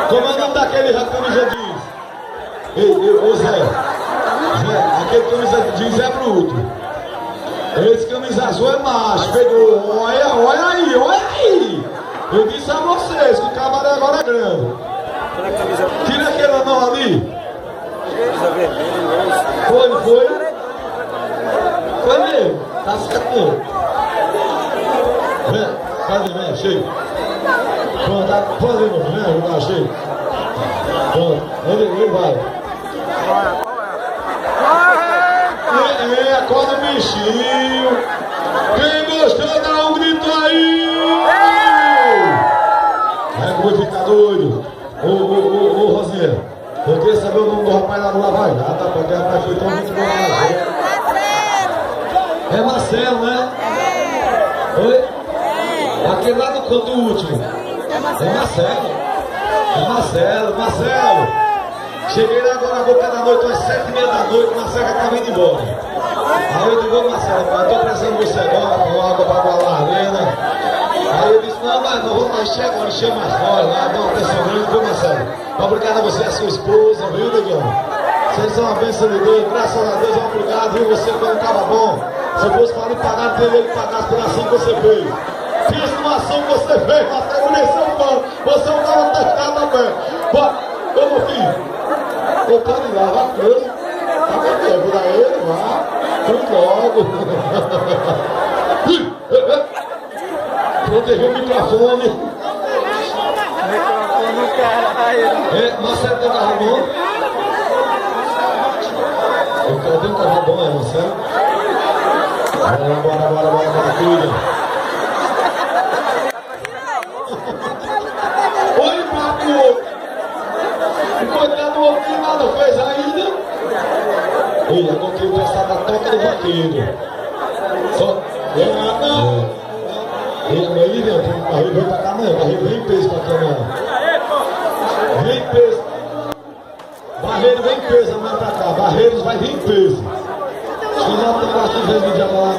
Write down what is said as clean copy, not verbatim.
Como é o nome daquele camisa jeans? Ô Zé, aquele camisa jeans é bruto. Esse camisa azul é macho, pegou. Olha aí. Eu disse a vocês que o cabaré agora é grande. Tira aquele anão ali. Foi mesmo. Tá certo. Vem, chega. Pode ir, meu filho, chega. Pronto, ele vai. Acorda o bichinho. Quem gostou, dá um grito aí. É, vou ficar doido. Ô, Rosinha, eu queria saber o nome do rapaz lá no Lava Jato, porque o rapaz foi tão muito bom. É Marcelo, né? Oi? Aquele lá do canto último. É Marcelo. Cheguei lá agora na boca da noite, às 7h30 da noite, Marcelo já estava indo embora. Aí eu digo, Marcelo, eu estou precisando de você agora, com água para guardar a arena. Aí eu disse, não, mas não vou mais encher agora, encher mais fora, lá, dá uma atenção grande, viu, Marcelo? Obrigado a você e a sua esposa, viu, negão? Vocês são uma bênção de Deus, graças a Deus, obrigado, viu? Você foi um cara bom. Se eu fosse para lhe pagar, teria ele que pagasse pela ação que você fez. Fiz uma ação que você fez, Marcelo, eu nem sou fã. Você é um cara testado também. Ô, meu filho. Eu pode ir lá, vai preso. Tá com tempo da ele, vá. Fui logo. Protegeu o microfone. Marcelo tem um carro bom? Eu quero ter um carro bom, é Marcelo? Bora, cuida. Oi, papo. Coitado do outro que nada fez ainda. Olha, agora que o pessoal da toca do vaqueiro. Só. Ele vem, o barril vem pra cá, não. O barril vem em peso pra cá, não. Vem em peso. Barreiro vem em peso, não pra cá. Barreiros vai vir em peso. Acho que já tem bastante vezes de lá.